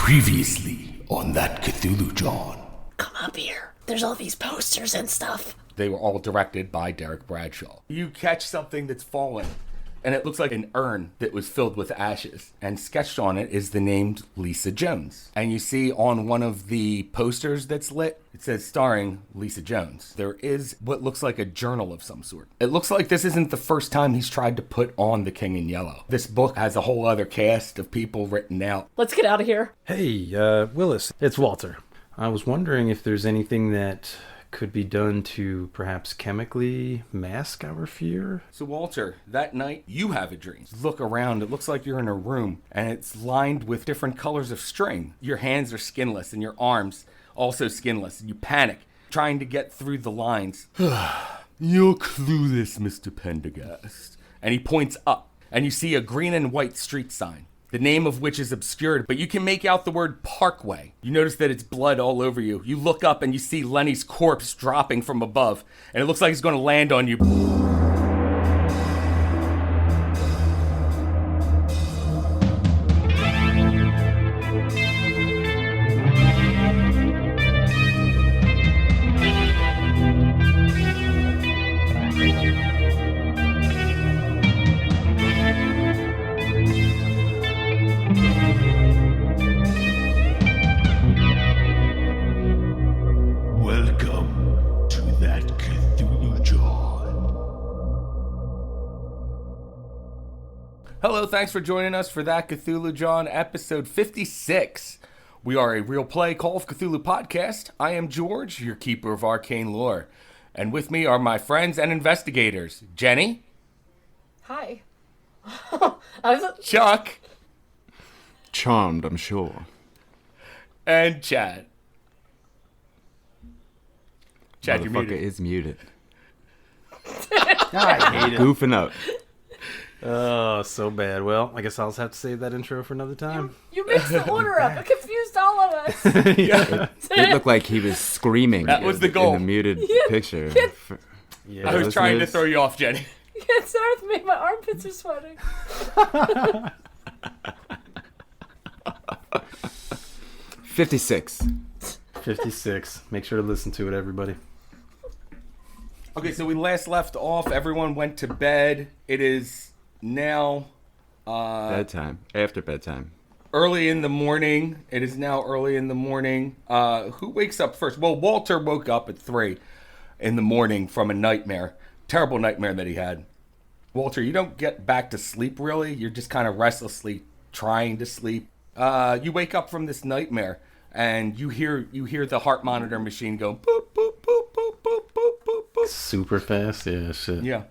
Previously on that Cthulhu John. Come up here. There's all these posters and stuff. They were all directed by Derek Bradshaw. You catch something that's fallen, and it looks like an urn that was filled with ashes. And sketched on it is the name Lisa Jones. And you see on one of the posters that's lit, it says starring Lisa Jones. There is what looks like a journal of some sort. It looks like this isn't the first time he's tried to put on The King in Yellow. This book has a whole other cast of people written out. Let's get out of here. Hey, Willis, it's Walter. I was wondering if there's anything that could be done to perhaps chemically mask our fear. So Walter, that night you have a dream. Look around, it looks like you're in a room and it's lined with different colors of string. Your hands are skinless and your arms also skinless. And you panic, trying to get through the lines. You're clueless, Mr. Pendergast. And he points up and you see a green and white street sign, the name of which is obscured, but you can make out the word Parkway. You notice that it's blood all over you. You look up and you see Lenny's corpse dropping from above, and it looks like he's going to land on you. Welcome to that Cthulhu John. Hello, thanks for joining us for that Cthulhu John, episode 56. We are a real play Call of Cthulhu podcast. I am George, your keeper of arcane lore. And with me are my friends and investigators, Jenny. Hi. Chuck. Charmed, I'm sure. And Chad. Chad, you're Motherfucker muted. is muted. I hate it. Goofing up. Oh, so bad. Well, I guess I'll just have to save that intro for another time. You mixed the order up. It confused all of us. It looked like he was screaming. That was the goal. In the muted picture. Yeah. I was trying to throw you off, Jenny. You can't start with me. My armpits are sweating. 56. 56. Make sure to listen to it, everybody. Okay, so we last left off. Everyone went to bed. It is now Bedtime. After bedtime. early in the morning. It is now early in the morning. Who wakes up first? Well, Walter woke up at 3 in the morning from a nightmare. Terrible nightmare that he had. Walter, you don't get back to sleep, really. You're just kind of restlessly trying to sleep. You wake up from this nightmare, and you hear the heart monitor machine go boop, boop, boop, boop, boop, boop, boop, boop. Super fast? Yeah, shit. Yeah.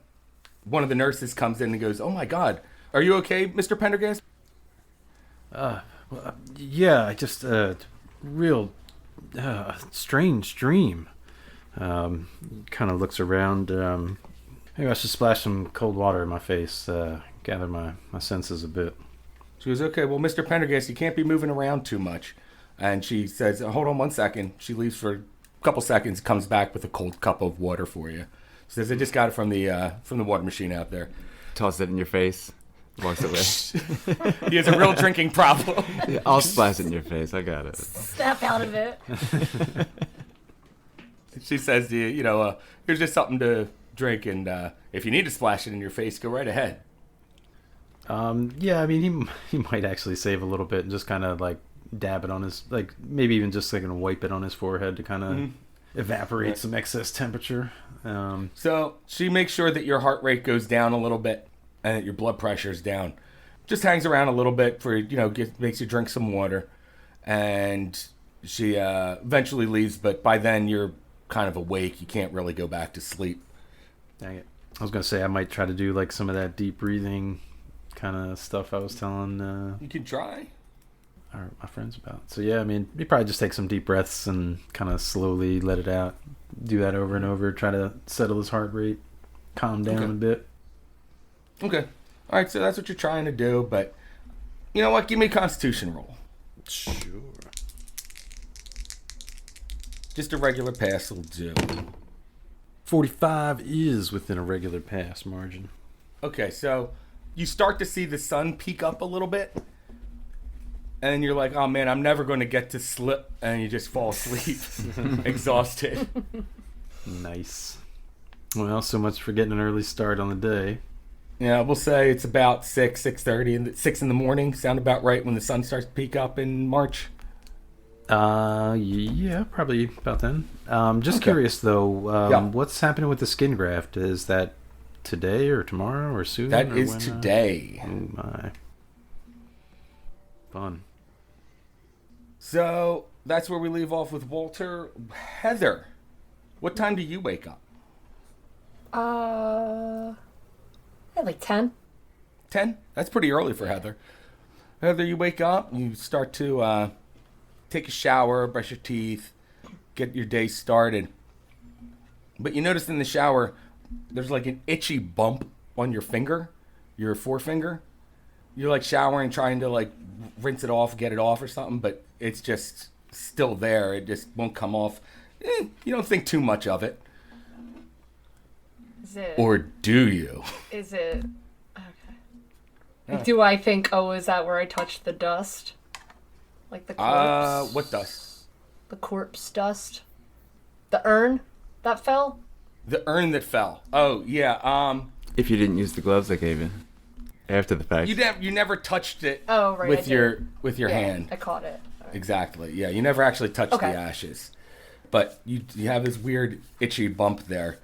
One of the nurses comes in and goes, "Oh my God, are you okay, Mr. Pendergast?" Yeah, I just, real strange dream. Kind of looks around. Maybe I should splash some cold water in my face, gather my senses a bit. She goes, "Okay, well, Mr. Pendergast, you can't be moving around too much." And she says, "Hold on 1 second." She leaves for a couple seconds, comes back with a cold cup of water for you. She says, "I just got it from the water machine out there." Toss it in your face. Walks away. He has a real drinking problem. Yeah, I'll splash it in your face. I got it. Snap out of it. She says to you, here's just something to drink, and if you need to splash it in your face, go right ahead. Yeah, I mean, he might actually save a little bit and just kind of like dab it on his, like maybe even just like wipe it on his forehead to kind of evaporate some excess temperature. So she makes sure that your heart rate goes down a little bit and that your blood pressure is down. Just hangs around a little bit for, makes you drink some water. And she eventually leaves, but by then you're kind of awake. You can't really go back to sleep. Dang it. I was going to say I might try to do like some of that deep breathing kind of stuff I was telling You can try. my friends about. So yeah, I mean, you probably just take some deep breaths and kind of slowly let it out. Do that over and over. Try to settle his heart rate, calm down a bit. Okay. All right, so that's what you're trying to do, but you know what? Give me a constitution roll. Sure. Just a regular pass will do. 45 is within a regular pass margin. Okay, so you start to see the sun peek up a little bit, and you're like, oh man, I'm never going to get to slip, and you just fall asleep, exhausted. Nice. Well, so much for getting an early start on the day. Yeah, we'll say it's about 6:30, and 6 in the morning. Sound about right when the sun starts to peak up in March. Yeah, probably about then. Just Okay. curious though, Yeah. what's happening with the skin graft? Is that today or tomorrow or soon? That or is when, today. Oh my. Fun. So that's where we leave off with Walter. Heather, what time do you wake up? At like 10. 10? That's pretty early for Heather. Heather, you wake up, you start to take a shower, brush your teeth, get your day started. But you notice in the shower, there's like an itchy bump on your finger, your forefinger. You're like showering, trying to like rinse it off, get it off or something, but it's just still there. It just won't come off. You don't think too much of it. Is it? Or do you? Is it? Okay. Do I think, oh, is that where I touched the dust? Like the corpse? What dust? The corpse dust? The urn that fell? The urn that fell. Oh, yeah. If you didn't use the gloves I gave you after the fact. You never touched it Oh, right. with your Yeah, hand. I caught it. All right. Exactly. Yeah, you never actually touched Okay. the ashes. But you have this weird itchy bump there.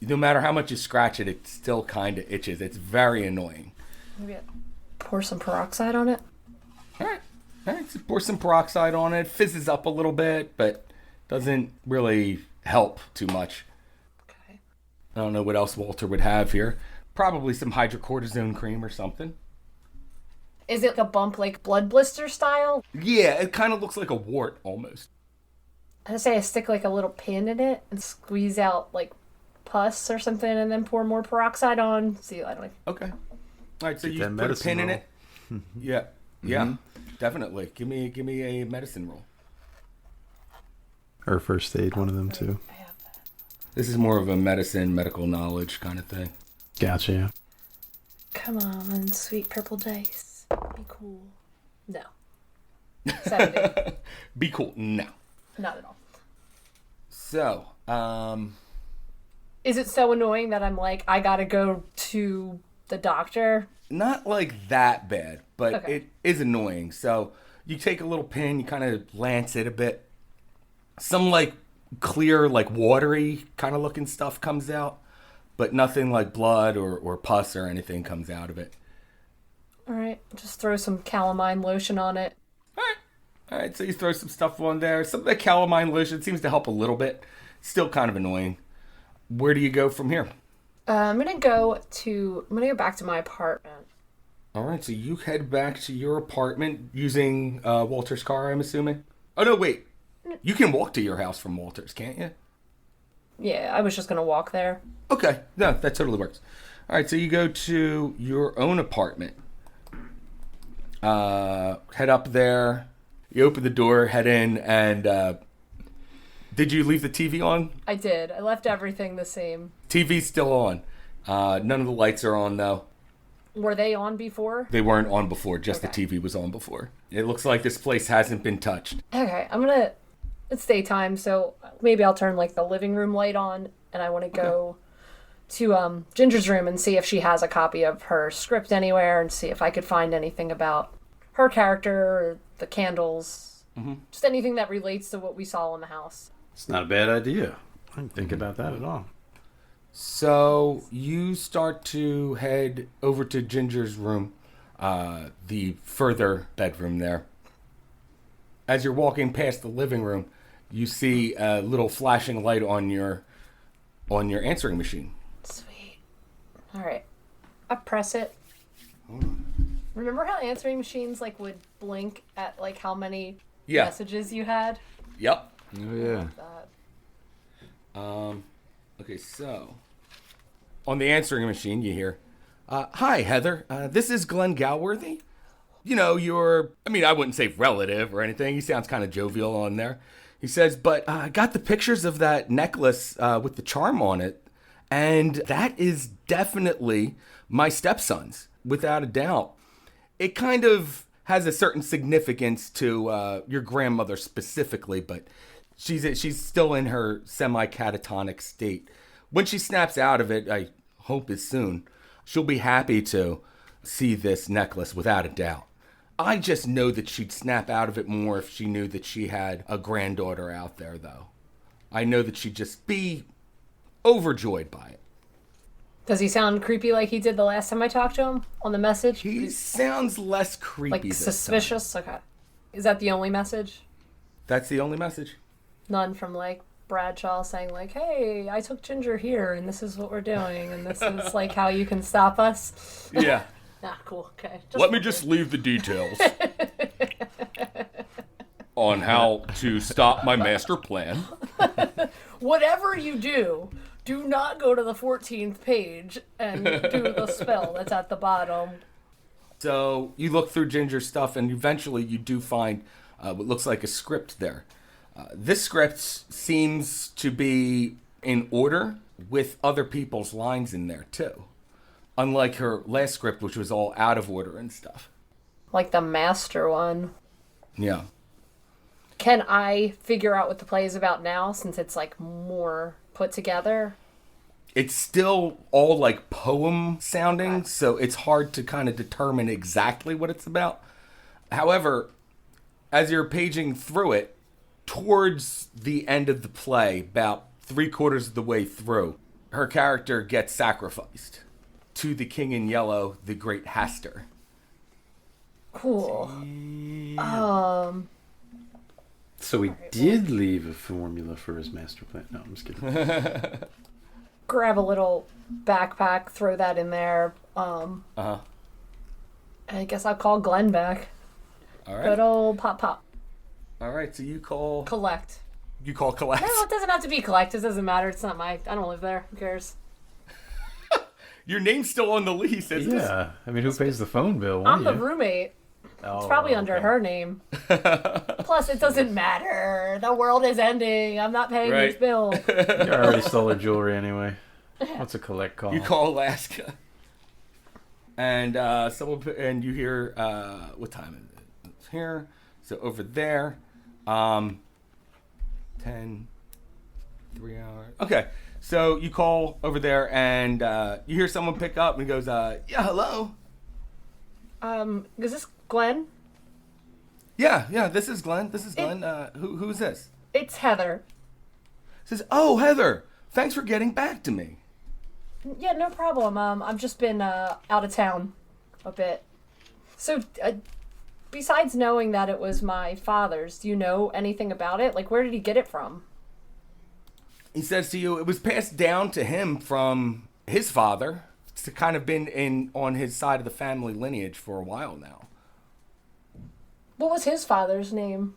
No matter how much you scratch it, it still kind of itches. It's very annoying. Maybe I pour some peroxide on it. All right. So pour some peroxide on it. Fizzes up a little bit, but doesn't really help too much. Okay. I don't know what else Walter would have here. Probably some hydrocortisone cream or something. Is it like a bump like blood blister style? Yeah, it kind of looks like a wart almost. I say I stick like a little pin in it and squeeze out like pus or something and then pour more peroxide on. See, I don't know. Okay. All right, so Get you that put a medicine pin in roll. it. Yeah. Yeah. Definitely. Give me a medicine roll. Or first aid, one of them too. I have that. This is more of a medical knowledge kind of thing. Gotcha. Yeah. Come on, sweet purple dice. Be cool. No. 70. Be cool. No. Not at all. So, Is it so annoying that I'm like, I gotta go to the doctor? not like that bad, but Okay. it is annoying. So you take a little pin, you kind of lance it a bit. Some like clear, like watery kind of looking stuff comes out, but nothing like blood or pus or anything comes out of it. All right, just throw some calamine lotion on it. All right, so you throw some stuff on there. Some of the calamine lotion seems to help a little bit. Still kind of annoying. Where do you go from here? I'm gonna go back to my apartment. All right, so you head back to your apartment using Walter's car, I'm assuming. Oh no, wait. You can walk to your house from Walter's, can't you? Yeah, I was just gonna walk there. Okay, no, that totally works. All right, so you go to your own apartment. Head up there. You open the door, head in, and did you leave the TV on? I did. I left everything the same. TV's still on. None of the lights are on, though. Were they on before? They weren't on before, just Okay. the TV was on before. It looks like this place hasn't been touched. Okay, it's daytime, so maybe I'll turn like the living room light on, and I want to go to Ginger's room and see if she has a copy of her script anywhere, and see if I could find anything about her character or the candles, just anything that relates to what we saw in the house. It's not a bad idea. I didn't think about that at all. So you start to head over to Ginger's room, the further bedroom there. As you're walking past the living room, you see a little flashing light on your answering machine. Sweet. All right, I press it. Remember how answering machines like would blink at like how many Yeah. messages you had? Yep. Oh yeah. Okay, so on the answering machine, you hear, "Hi, Heather. This is Glenn Galworthy. You know, I wouldn't say relative or anything. He sounds kind of jovial on there. He says, but I got the pictures of that necklace with the charm on it, and that is definitely my stepson's, without a doubt. It kind of has a certain significance to your grandmother specifically, but she's still in her semi-catatonic state. When she snaps out of it, I hope is soon, she'll be happy to see this necklace without a doubt. I just know that she'd snap out of it more if she knew that she had a granddaughter out there, though. I know that she'd just be overjoyed by it. Does he sound creepy like he did the last time I talked to him on the message? He sounds less creepy like this suspicious? time. Okay. Is that the only message? That's the only message. None from like Bradshaw saying like, hey, I took Ginger here and this is what we're doing and this is like how you can stop us? Yeah. Cool. Okay. Let me just leave the details on how to stop my master plan. Whatever you do not go to the 14th page and do the spell that's at the bottom. So you look through Ginger's stuff and eventually you do find what looks like a script there. This script seems to be in order with other people's lines in there too. Unlike her last script, which was all out of order and stuff. Like the master one. Yeah. Can I figure out what the play is about now since it's like more put together? It's still all like poem sounding, so it's hard to kind of determine exactly what it's about. However, as you're paging through it, towards the end of the play, about 3/4 of the way through, her character gets sacrificed to the King in Yellow, the Great Haster. Cool. So he did leave a formula for his master plan. No, I'm just kidding. Grab a little backpack, throw that in there. I guess I'll call Glenn back. All right. Good old Pop. All right, so you call... Collect. You call collect. No, it doesn't have to be collect. It doesn't matter. It's not my... I don't live there. Who cares? Your name's still on the lease, isn't it? Yeah, I mean, who pays the phone bill? I'm the roommate. It's probably under her name. Plus, it doesn't matter. The world is ending. I'm not paying Right. this bill. You already stole her jewelry anyway. What's a collect call? You call Alaska. And and you hear what time is it? It's here. So over there. 10 3 hours. Okay. So you call over there and you hear someone pick up and he goes, yeah, hello. Is this Glenn? Yeah, this is Glenn. Who's this? It's Heather. Says, oh, Heather, thanks for getting back to me. Yeah, no problem. I've just been out of town a bit. So, besides knowing that it was my father's, do you know anything about it? Like, where did he get it from? He says to you, it was passed down to him from his father. It's kind of been on his side of the family lineage for a while now. What was his father's name,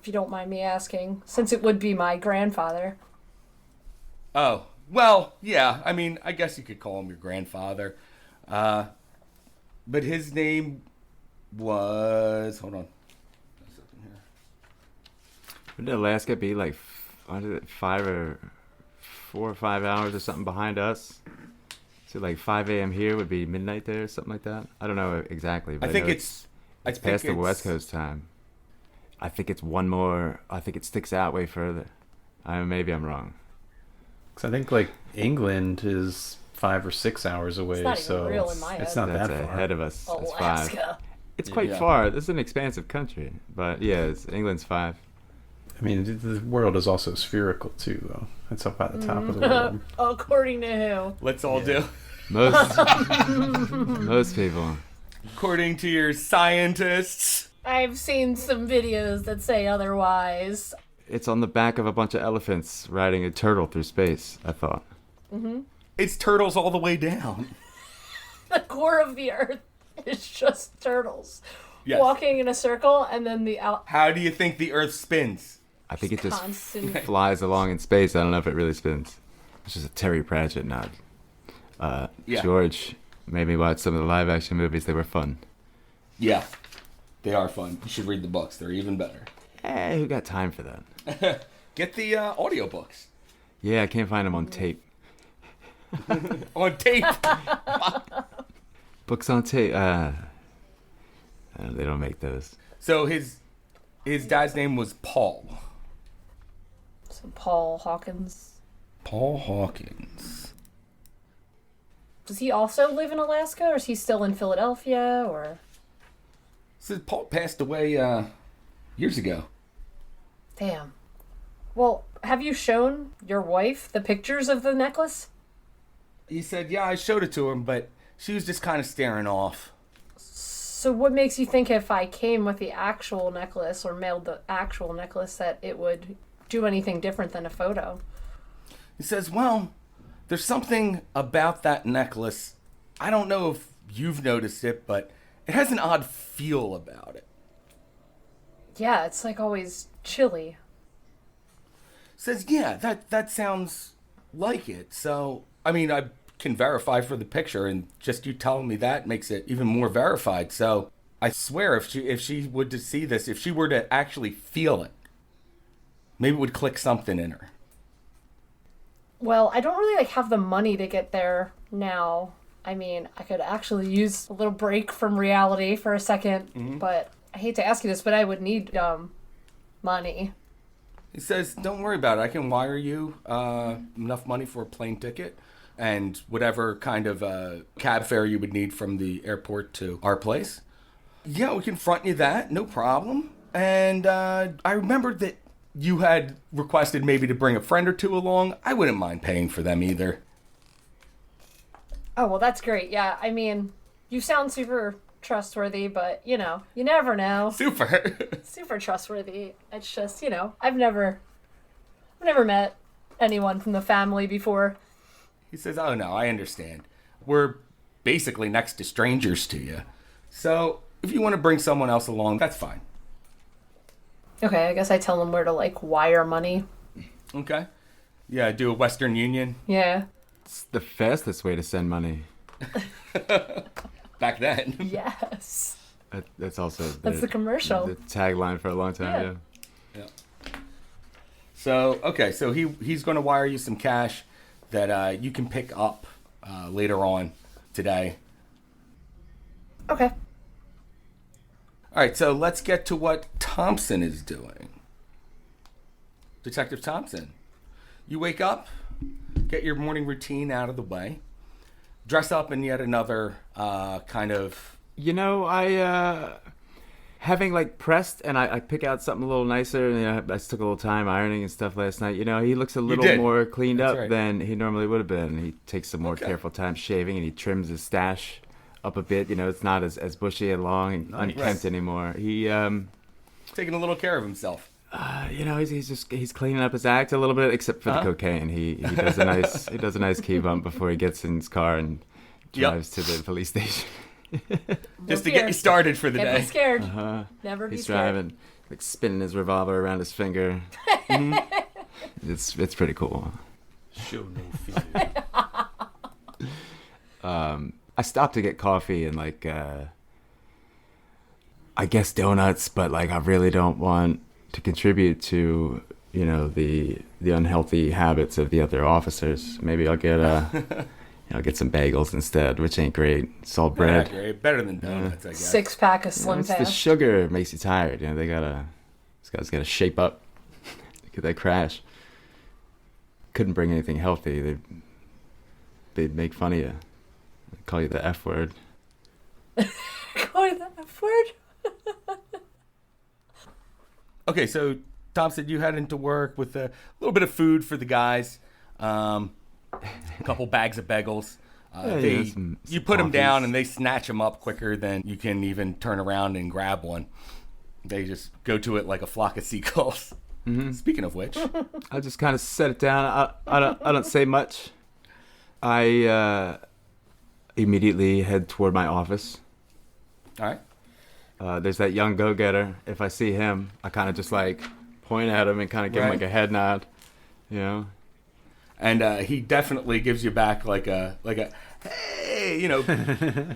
if you don't mind me asking, since it would be my grandfather? Oh, well, yeah. I mean, I guess you could call him your grandfather. But his name was... Hold on. Wouldn't Alaska be like, 4 or 5 hours or something behind us? So like 5 a.m. here would be midnight there or something like that? I don't know exactly. But I think know it's past the West Coast time. I think it's one more. I think it sticks out way further. Maybe I'm wrong. Because I think like England is 5 or 6 hours away, It's not even so real in my head. it's not That's that far. ahead of us. That's 5. Alaska. It's quite Yeah. far. This is an expansive country, but yeah, England's 5. I mean, the world is also spherical too, though. It's up at the top of the world. According to who? Let's all do. Most people. According to your scientists. I've seen some videos that say otherwise. It's on the back of a bunch of elephants riding a turtle through space, I thought. It's turtles all the way down. The core of the earth is just turtles. Yes. Walking in a circle, and then the How do you think the Earth spins? I think it just constant... flies along in space. I don't know if it really spins. It's just a Terry Pratchett nod. Yeah. George made me watch some of the live action movies. They were fun. Yeah, they are fun. You should read the books. They're even better. Hey, who got time for that? Get the audiobooks. Yeah, I can't find them on tape. On tape. Books on tape. They don't make those. So his dad's name was Paul. So Paul Hawkins. Paul Hawkins. Does he also live in Alaska, or is he still in Philadelphia, or? So Paul passed away years ago. Damn. Well, have you shown your wife the pictures of the necklace? He said, yeah, I showed it to him, but she was just kind of staring off. So what makes you think if I came with the actual necklace or mailed the actual necklace that it would do anything different than a photo? He says, well, there's something about that necklace. I don't know if you've noticed it, but it has an odd feel about it. Yeah, it's like always chilly. Says, yeah, that sounds like it. So, I mean, I can verify for the picture, and just you telling me that makes it even more verified. So I swear if she would to see this, if she were to actually feel it, maybe it would click something in her. Well, I don't really have the money to get there now. I mean, I could actually use a little break from reality for a second, but I hate to ask you this, but I would need money. He says, don't worry about it. I can wire you enough money for a plane ticket and whatever kind of cab fare you would need from the airport to our place. Yeah, we can front you that, no problem. And I remembered that you had requested maybe to bring a friend or two along. I wouldn't mind paying for them either. Oh, well, that's great. Yeah, I mean, you sound super trustworthy, but, you never know. Super. Super trustworthy. It's just, I've never met anyone from the family before. He says, oh, no, I understand. We're basically next to strangers to you. So if you want to bring someone else along, that's fine. Okay, I guess I tell them where to, wire money. Okay. Yeah, do a Western Union. Yeah. It's the fastest way to send money. Back then. Yes. That's also That's the commercial. The tagline for a long time, Yeah. So, okay, so he's going to wire you some cash that you can pick up later on today. Okay. All right, so let's get to what Thompson is doing. Detective Thompson, you wake up, get your morning routine out of the way, dress up in yet another kind of... I having pressed, and I pick out something a little nicer, and I took a little time ironing and stuff last night. He looks a little more cleaned That's up right. than he normally would have been. He takes some more careful time shaving, and he trims his stash up a bit. It's not as bushy and long and unkempt anymore. He taking a little care of himself. he's cleaning up his act a little bit, except for the cocaine. He does a nice key bump before he gets in his car and drives to the police station. Just to get you started for the Can't day. be scared. Uh-huh. Never be He's scared. driving, spinning his revolver around his finger. It's pretty cool. Show no fear. I stopped to get coffee and I guess donuts, but I really don't want to contribute to the unhealthy habits of the other officers. Maybe I'll get I'll get some bagels instead, which ain't great. It's all bread. Yeah, great. Better than donuts, I guess. 6-pack of Slim It's the Fast. sugar makes you tired. These guys gotta shape up. Could they crash? Couldn't bring anything healthy. They'd make fun of you. They'd call you the F word. Call you the F word? Okay, so Thompson, you head into work with a little bit of food for the guys. A couple bags of bagels. You put them down and they snatch them up quicker than you can even turn around and grab one. They just go to it like a flock of seagulls. Mm-hmm. Speaking of which, I just kind of set it down. I don't say much. I immediately head toward my office. all right. There's that young go-getter. If I see him, I kind of just point at him and kind of give him Right. a head nod. And he definitely gives you back like a hey,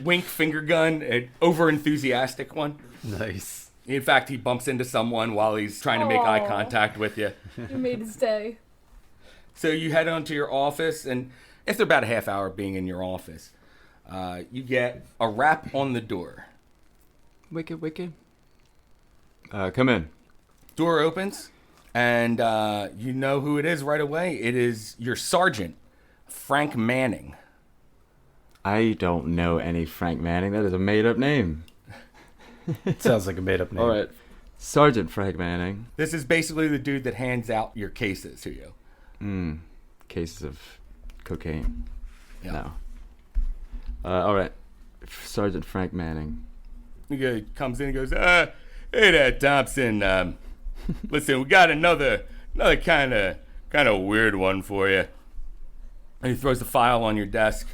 wink finger gun, over enthusiastic one. Nice. In fact, he bumps into someone while he's trying to make eye Aw. contact with you. You made his day. So you head on to your office, and after about a half hour being in your office, you get a rap on the door. Wicked. Come in. Door opens, and you know who it is right away. It is your sergeant, Frank Manning. I don't know any Frank Manning. That is a made-up name. Sounds like a made-up name. All right. Sergeant Frank Manning. This is basically the dude that hands out your cases to you. Cases of cocaine. Yeah. No. All right. Sergeant Frank Manning. He comes in and goes, hey there, Thompson. Listen, we got another kind of weird one for you. And he throws the file on your desk.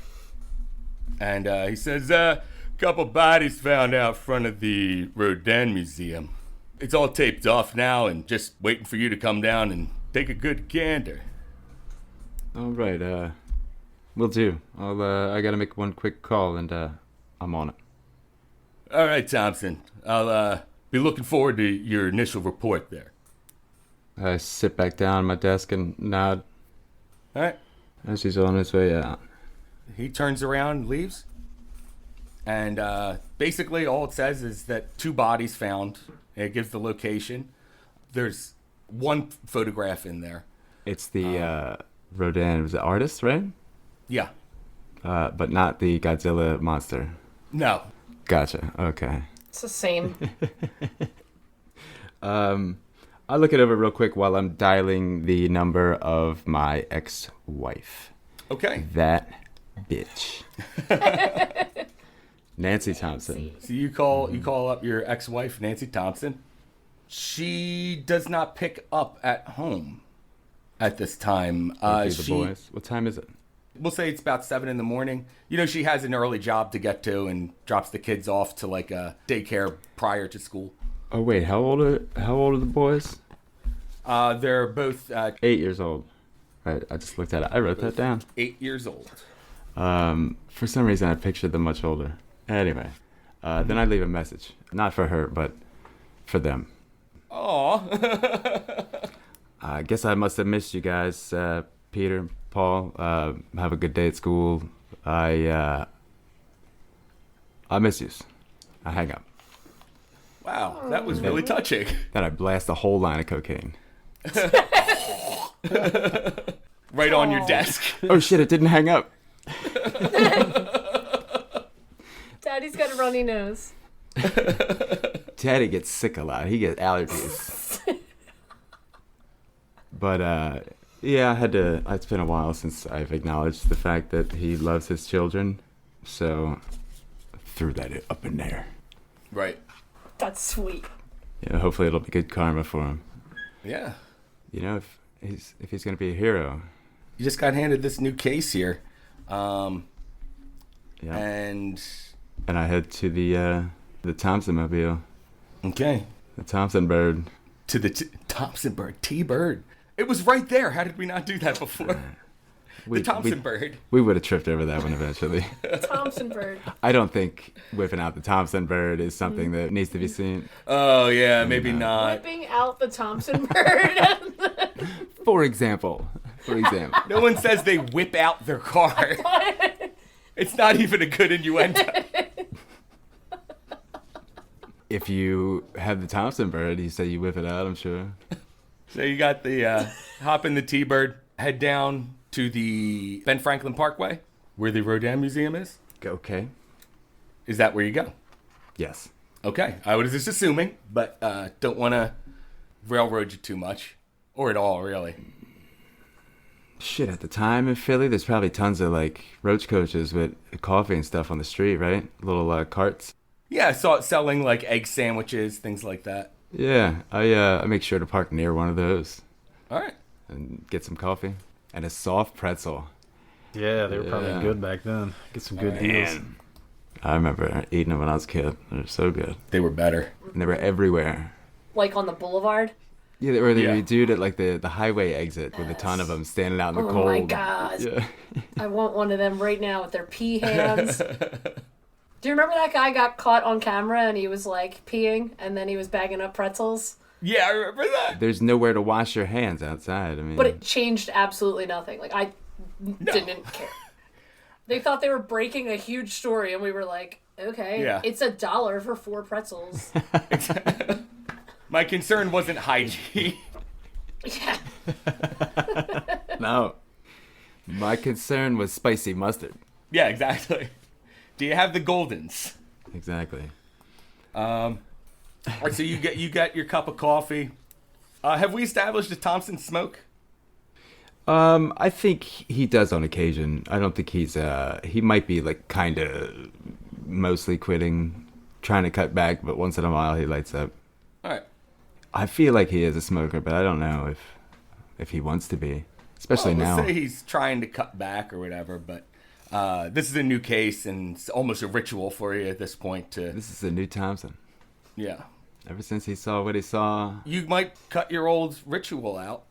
And he says, couple bodies found out front of the Rodin Museum. It's all taped off now and just waiting for you to come down and take a good gander. All right. Will do. I gotta make one quick call and I'm on it. All right, Thompson. I'll be looking forward to your initial report there. I sit back down at my desk and nod All right. as he's on his way out. He turns around, leaves, and basically all it says is that 2 bodies found. It gives the location. There's 1 photograph in there. It's the Rodin, was the artist, right? Yeah. But not the Godzilla monster. No. Gotcha. Okay. It's the same. I'll look it over real quick while I'm dialing the number of my ex-wife. Okay. That bitch. Nancy Thompson. So you call up your ex-wife, Nancy Thompson. She does not pick up at home at this time. The boys. What time is it? We'll say it's about 7 a.m. You know, she has an early job to get to and drops the kids off to like a daycare prior to school. Oh wait, how old are the boys? They're both 8 years old. Right, I just looked at it. I wrote that down. 8 years old. For some reason, I pictured them much older. Anyway, then I leave a message, not for her, but for them. Aw. I guess I must have missed you guys, Peter, Paul. Have a good day at school. I miss yous. I hang up. Wow, that was really touching. Then I blast a whole line of cocaine. Right on your desk. Oh shit! It didn't hang up. Daddy's got a runny nose. Daddy gets sick a lot. He gets allergies. But yeah, I had to. It's been a while since I've acknowledged the fact that he loves his children, so I threw that up in there. Right. That's sweet. Hopefully it'll be good karma for him. Yeah. If he's gonna be a hero. You just got handed this new case here. Yeah. And I head to the Thompson mobile. okay. The Thompson bird. To the Thompson bird. T-bird. It was right there. How did we not do that before? The Thompson bird. We would have tripped over that one eventually. Thompson bird. I don't think whipping out the Thompson bird is something that needs to be seen. Oh, yeah, maybe not. Whipping out the Thompson bird. For example. No one says they whip out their car. It's not even a good innuendo. If you have the Thompson bird, you say you whip it out, I'm sure. So you got the hop in the T-bird, head down to the Ben Franklin Parkway, where the Rodin Museum is. Okay. Is that where you go? Yes. Okay, I was just assuming, but don't want to railroad you too much, or at all, really. Shit, at the time in Philly, there's probably tons of like roach coaches with coffee and stuff on the street, right? Little carts. Yeah, I saw it selling like egg sandwiches, things like that. Yeah, I make sure to park near one of those All right. and get some coffee and a soft pretzel. Yeah, they were probably Yeah. good back then. Get some good deals. Man, I remember eating them when I was a kid. They were so good, They were better. and they were everywhere. Like on the boulevard. Yeah, they were Yeah. the dude at like the highway exit with a ton of them standing out in the Oh cold. my god. Yeah. I want one of them right now with their pee hands. Do you remember that guy got caught on camera and he was like peeing and then he was bagging up pretzels? Yeah, I remember that. There's nowhere to wash your hands outside. I mean, But it changed absolutely nothing. Like, I didn't care. They thought they were breaking a huge story and we were like, Okay. Yeah. It's $1 for 4 pretzels. My concern wasn't hygiene. Yeah. No. My concern was spicy mustard. Yeah, exactly. Do you have the Goldens? Exactly. All right, so you get your cup of coffee. Have we established a Thompson smoke? I think he does on occasion. I don't think he might be like kind of mostly quitting, trying to cut back, but once in a while he lights up. All right. I feel like he is a smoker, but I don't know if he wants to be, especially Let's now. say he's trying to cut back or whatever, but this is a new case and it's almost a ritual for you at this point to, This is a new Thompson. yeah. Ever since he saw what he saw, You might cut your old ritual out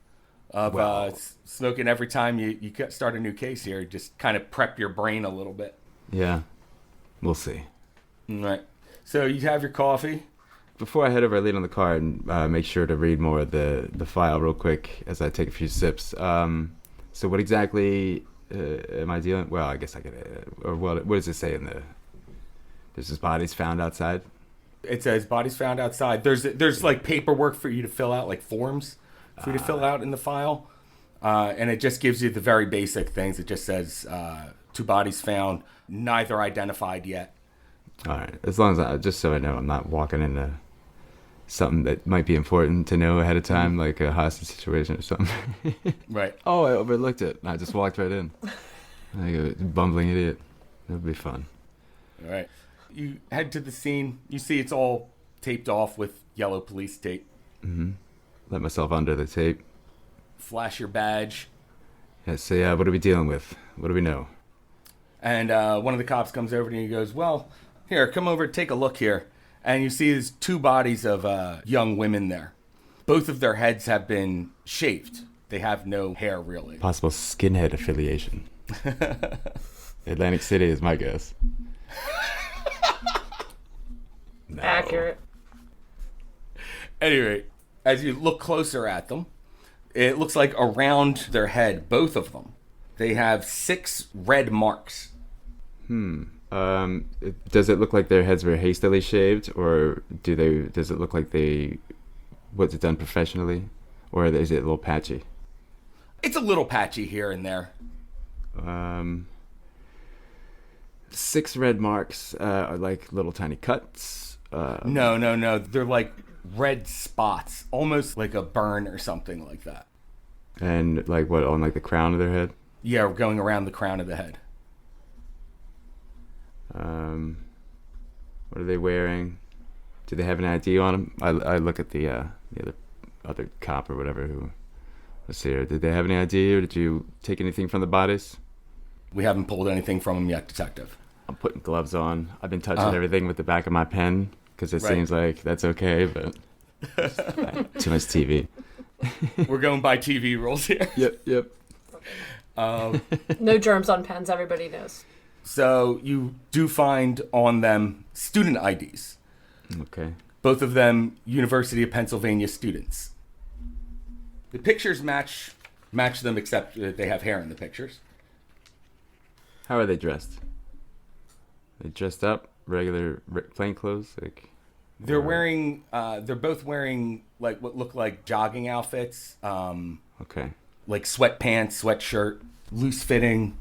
of Well- smoking every time you start a new case here. Just kind of prep your brain a little bit. yeah, we'll see. All right. So you have your coffee. Before I head over, I lean on the car and make sure to read more of the file real quick as I take a few sips. So what exactly am I dealing? Well, I guess I could. Or what does it say in the? There's his bodies found outside. It says bodies found outside. There's like paperwork for you to fill out, like forms for you to fill out in the file, and it just gives you the very basic things. It just says 2 bodies found, neither identified yet. All right, as long as just so I know, I'm not walking into something that might be important to know ahead of time, like a hostage situation or something. Right. Oh, I overlooked it. I just walked right in. Like a bumbling idiot. That would be fun. All right. You head to the scene. You see it's all taped off with yellow police tape. Let myself under the tape. Flash your badge. Yeah, so what are we dealing with? What do we know? And one of the cops comes over to you and goes, well, here, come over, take a look here. And you see there's 2 bodies of young women there. Both of their heads have been shaved. They have no hair, really. Possible skinhead affiliation. Atlantic City is my guess. No. Accurate. Anyway, as you look closer at them, it looks like around their head, both of them, they have 6 red marks. Does it look like their heads were hastily shaved, or does it look like was it done professionally, or is it a little patchy? It's a little patchy here and there. 6 red marks are like little tiny cuts. No. They're like red spots, almost like a burn or something like that. And like what, on like the crown of their head? Yeah, going around the crown of the head. What are they wearing? Do they have an ID on them? I look at the other cop or whatever who was here. Did they have any ID, or did you take anything from the bodies? We haven't pulled anything from them yet, Detective. I'm putting gloves on. I've been touching everything with the back of my pen because it Right. seems like that's okay, but too much TV. We're going by TV rules here. Yep. No germs on pens, everybody knows. So you do find on them student IDs. Okay. Both of them University of Pennsylvania students. The pictures match them, except that they have hair in the pictures. How are they dressed? They dressed up, regular plain clothes, like. They're wearing. They're both wearing like what look like jogging outfits. Okay. Like sweatpants, sweatshirt, loose fitting.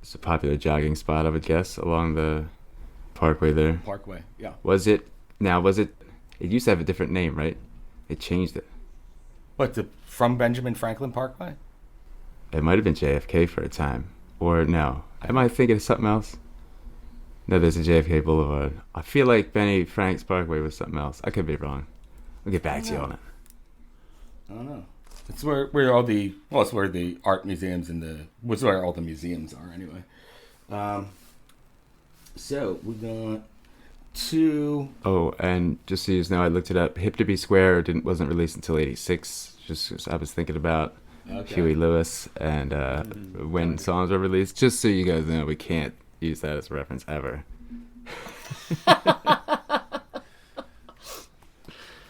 It's a popular jogging spot, I would guess, along the parkway there. Parkway. Yeah. Was it? It used to have a different name, right? They changed it. What, from Benjamin Franklin Parkway? It might have been JFK for a time. Or no. Am I thinking of something else? No, there's a JFK Boulevard. I feel like Benny Frank's Parkway was something else. I could be wrong. I'll get back to you on it. I don't know. It's where all the it's where the art museums and it's where all the museums are anyway. So we got 2. Oh, and just so you know, I looked it up. Hip to Be Square wasn't released until '86. Just 'cause I was thinking about Huey Lewis and when songs were released. Just so you guys know, we can't use that as a reference ever.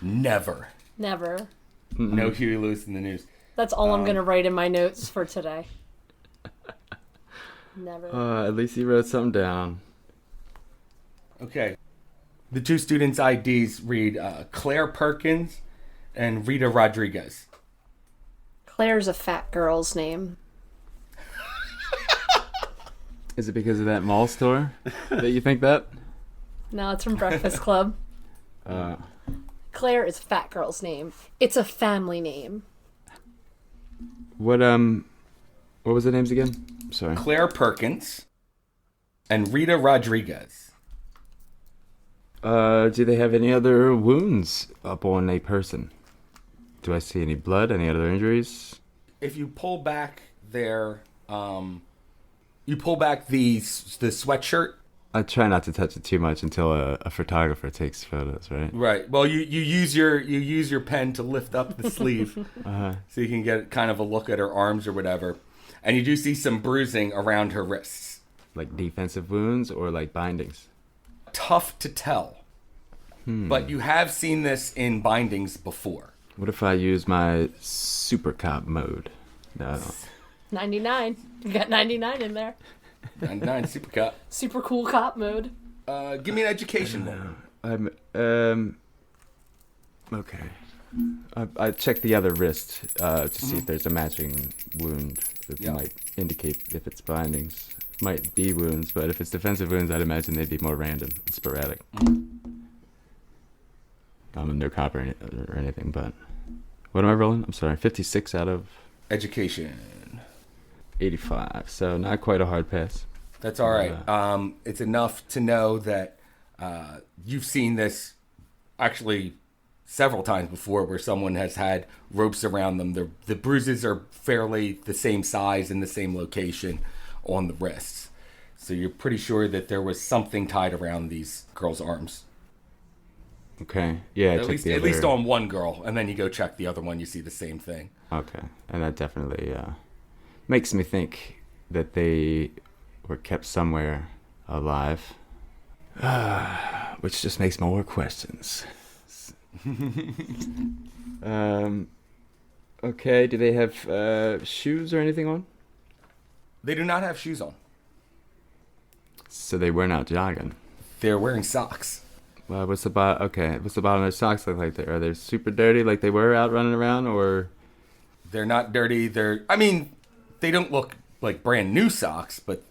Never. Never. No Huey Lewis in the news. That's all I'm going to write in my notes for today. Never. At least he wrote something down. Okay. The two students' IDs read Claire Perkins and Rita Rodriguez. Claire's a fat girl's name. Is it because of that mall store that you think that? No, it's from Breakfast Club. Claire is a fat girl's name. It's a family name. What was the names again? Sorry. Claire Perkins and Rita Rodriguez. Do they have any other wounds up on a person? Do I see any blood? Any other injuries? If you pull back their, you pull back the sweatshirt. I try not to touch it too much until a photographer takes photos, right? Right. Well, you use your pen to lift up the sleeve, so you can get kind of a look at her arms or whatever, and you do see some bruising around her wrists. Like defensive wounds or like bindings? Tough to tell, but you have seen this in bindings before. What if I use my super cop mode? No. 99. You got 99 in there. 99 super cop. Super cool cop mode. Give me an education one. Okay. I checked the other wrist to see if there's a matching wound that might indicate if it's bindings. Might be wounds, but if it's defensive wounds, I'd imagine they'd be more random and sporadic. I'm no cop or anything, but what am I rolling? I'm sorry, 56 out of Education. 85, so not quite a hard pass. That's all right. It's enough to know that you've seen this actually several times before where someone has had ropes around them. The bruises are fairly the same size and the same location on the wrists. So you're pretty sure that there was something tied around these girls' arms. Okay, yeah. At least on one girl, and then you go check the other one, you see the same thing. Okay, and that definitely makes me think that they were kept somewhere alive, which just makes more questions. Okay, do they have shoes or anything on? They do not have shoes on. So they were not jogging. They're wearing socks. What's the bottom? Okay, what's the bottom of their socks look like? There, are they super dirty, like they were out running around, or They're not dirty. They don't look like brand new socks, but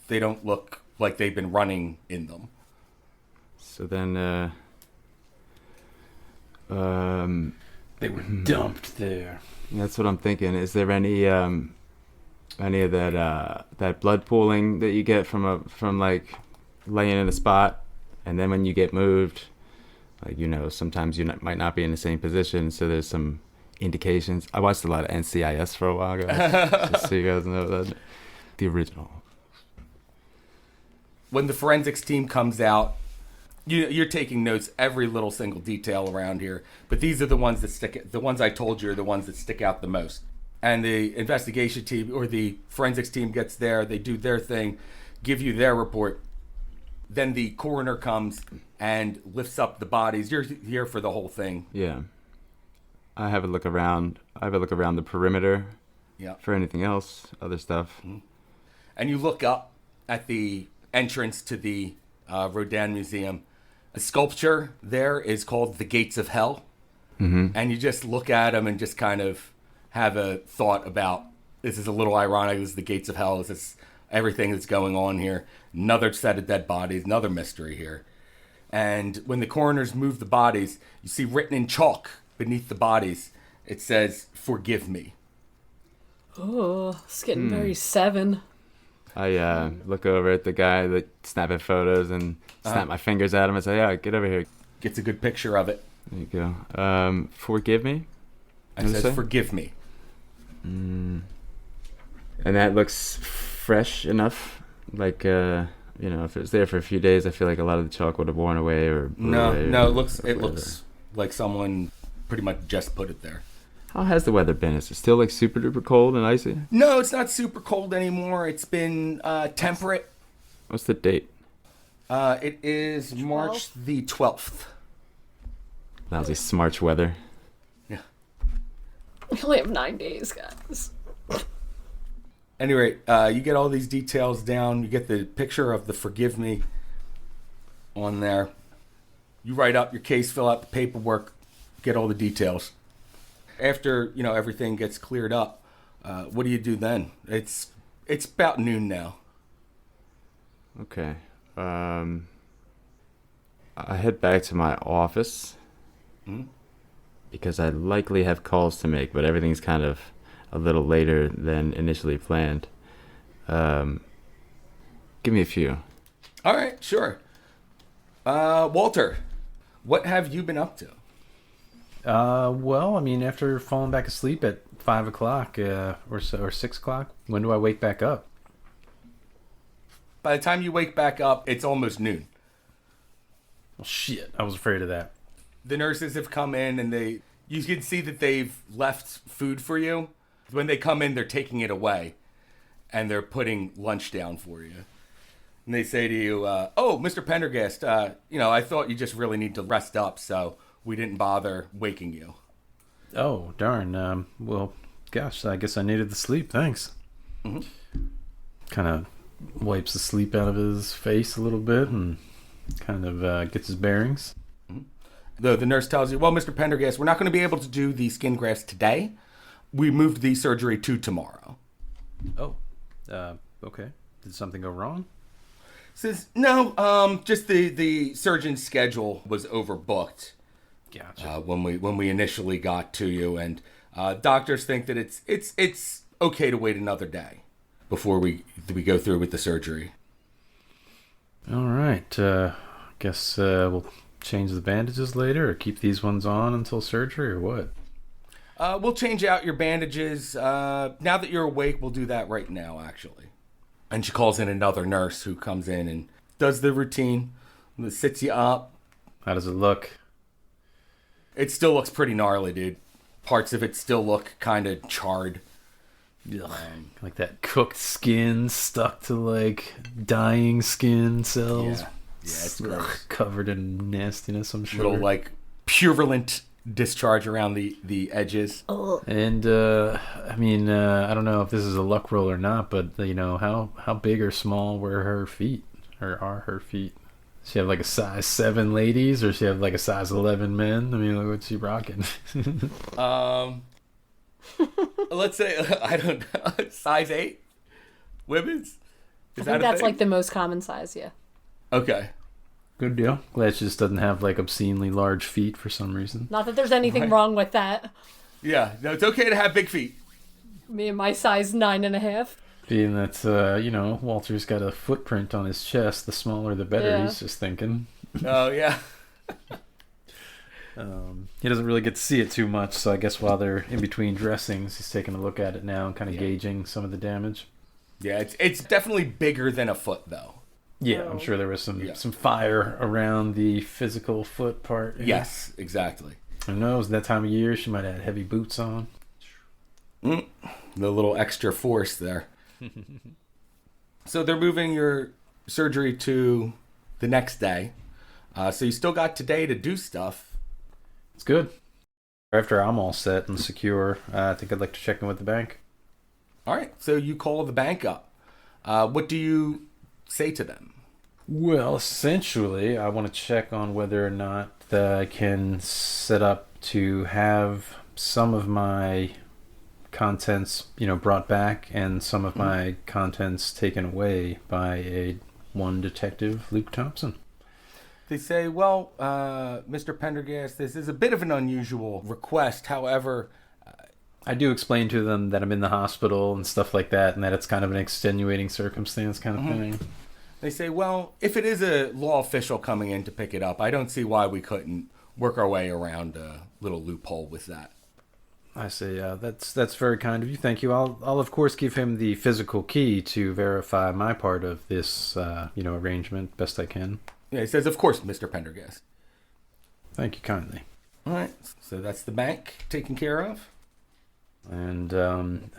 they don't look like they've been running in them. so then? They were dumped there. That's what I'm thinking. Is there any of that blood pooling that you get from like laying in a spot, and then when you get moved, like sometimes you might not be in the same position, so there's some indications. I watched a lot of NCIS for a while, guys, just so you guys know that the original. When the forensics team comes out, you're taking notes every little single detail around here, but these are the ones that stick. The ones I told you are the ones that stick out the most. And the investigation team or the forensics team gets there, they do their thing, give you their report. Then the coroner comes and lifts up the bodies. You're here for the whole thing. Yeah. I have a look around. The perimeter. Yeah. For anything else, other stuff. Mm-hmm. And you look up at the entrance to the Rodin Museum. A sculpture there is called The Gates of Hell. Mm-hmm. And you just look at them and just kind of have a thought about, this is a little ironic, this is the gates of hell, this is everything that's going on here. Another set of dead bodies, another mystery here. And when the coroners move the bodies, you see written in chalk beneath the bodies, it says, "Forgive me." Oh, it's getting very Seven. I look over at the guy that snapping photos and snap my fingers at him and say, "Yeah, get over here." Gets a good picture of it. There you go. Forgive me? It says, "Forgive me." And that looks fresh enough. Like, if it was there for a few days, I feel like a lot of the chalk would have worn away or No, away it looks like someone pretty much just put it there. How has the weather been? Is it still like super duper cold and icy? No, it's not super cold anymore. It's been temperate. What's the date? It is March the 12th. Lousy smarch weather. Yeah. We only have 9 days, guys. Anyway, you get all these details down. You get the picture of the "Forgive me." on there. You write up your case, fill out the paperwork, get all the details. After, everything gets cleared up, what do you do then? It's about noon now. Okay. I head back to my office because I likely have calls to make, but everything's kind of a little later than initially planned. Give me a few. All right, sure. Walter, what have you been up to? Well, I mean, after falling back asleep at 5 o'clock or 6 o'clock, when do I wake back up? By the time you wake back up, it's almost noon. Well, shit, I was afraid of that. The nurses have come in and you can see that they've left food for you. When they come in, they're taking it away and they're putting lunch down for you. And they say to you, oh, Mr. Pendergast, I thought you just really need to rest up, so we didn't bother waking you. Oh, darn. Well, gosh, I guess I needed the sleep. Thanks. Mm-hmm. Kind of wipes the sleep out of his face a little bit and kind of gets his bearings. The nurse tells you, well, Mr. Pendergast, we're not going to be able to do the skin grafts today. We moved the surgery to tomorrow. Oh, okay. Did something go wrong? Says, no, just the surgeon's schedule was overbooked. Gotcha. When we initially got to you, and doctors think that it's okay to wait another day before we go through with the surgery. All right. Guess we'll change the bandages later, or keep these ones on until surgery, or what? We'll change out your bandages. Now that you're awake, we'll do that right now, actually. And she calls in another nurse who comes in and does the routine, sits you up. How does it look? It still looks pretty gnarly, dude. Parts of it still look kind of charred. Like that cooked skin stuck to like dying skin cells. Yeah, it's gross. Covered in nastiness, I'm sure. Little like purulent discharge around the edges. And I mean, I don't know if this is a luck roll or not, but how big or small were her feet, or are her feet? Does she have like a size 7 ladies, or does she have like a size 11 men? I mean, what's she rocking? Let's say I don't know, size 8 women's. I think that's like the most common size. Yeah. Okay. Good deal. Glad she just doesn't have like obscenely large feet for some reason. Not that there's anything wrong with that. Yeah, no, it's okay to have big feet. Me and my size 9.5. Being that, Walter's got a footprint on his chest, the smaller the better, Yeah. He's just thinking. Oh, yeah. He doesn't really get to see it too much, so I guess while they're in between dressings, he's taking a look at it now and kind of gauging some of the damage. Yeah, it's definitely bigger than a foot, though. Yeah, I'm sure there was some fire around the physical foot part. Yes, exactly. Who knows, that time of year, she might have had heavy boots on. The little extra force there. So they're moving your surgery to the next day. So you still got today to do stuff. It's good. After I'm all set and secure, I think I'd like to check in with the bank. All right, so you call the bank up. What do you say to them? Well, essentially, I want to check on whether or not I can set up to have some of my contents, brought back, and some of my contents taken away by one detective, Luke Thompson. They say, well, Mr. Pendergast, this is a bit of an unusual request. However, I do explain to them that I'm in the hospital and stuff like that, and that it's kind of an extenuating circumstance kind of thing. They say, well, if it is a law official coming in to pick it up, I don't see why we couldn't work our way around a little loophole with that. I say, that's very kind of you. Thank you. I'll of course give him the physical key to verify my part of this, arrangement best I can. Yeah, he says, of course, Mr. Pendergast. Thank you kindly. All right, so that's the bank taken care of. And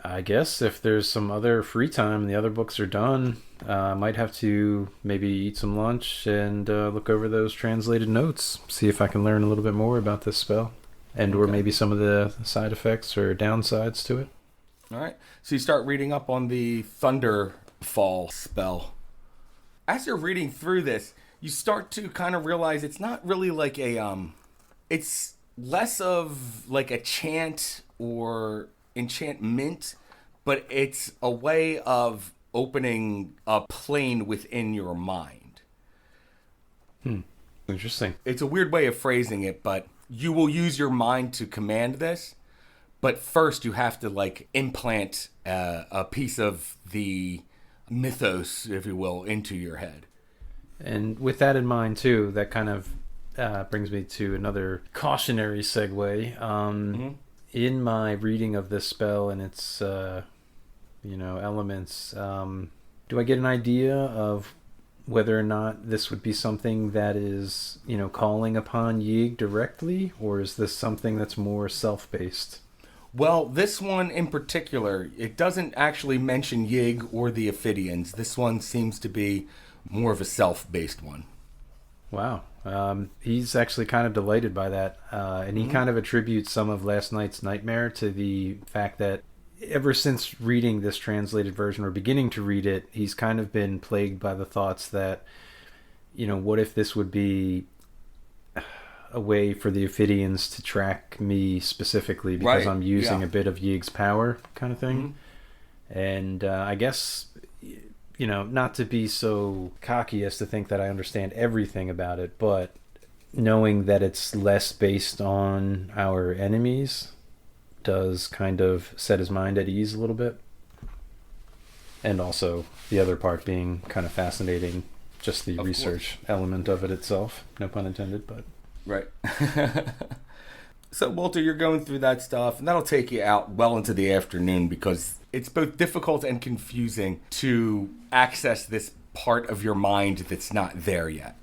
I guess if there's some other free time and the other books are done, I might have to maybe eat some lunch and look over those translated notes, see if I can learn a little bit more about this spell, and or maybe some of the side effects or downsides to it. All right, so you start reading up on the Thunderfall spell. As you're reading through this, you start to kind of realize it's not really like it's less of like a chant or enchantment, but it's a way of opening a plane within your mind. Interesting. It's a weird way of phrasing it, but you will use your mind to command this. But first, you have to like implant a piece of the mythos, if you will, into your head. And with that in mind, too, that kind of brings me to another cautionary segue. In my reading of this spell and its, elements, do I get an idea of whether or not this would be something that is, calling upon Yig directly, or is this something that's more self-based? Well, this one in particular, it doesn't actually mention Yig or the Ophidians. This one seems to be more of a self-based one. Wow. He's actually kind of delighted by that. And he kind of attributes some of last night's nightmare to the fact that ever since reading this translated version or beginning to read it, he's kind of been plagued by the thoughts that, what if this would be a way for the Ophidians to track me specifically because I'm using a bit of Yig's power kind of thing. And I guess, not to be so cocky as to think that I understand everything about it, but knowing that it's less based on our enemies does kind of set his mind at ease a little bit. And also the other part being kind of fascinating, just the research element of it itself. No pun intended, but... Right. So, Walter, you're going through that stuff, and that'll take you out well into the afternoon because it's both difficult and confusing to access this part of your mind that's not there yet.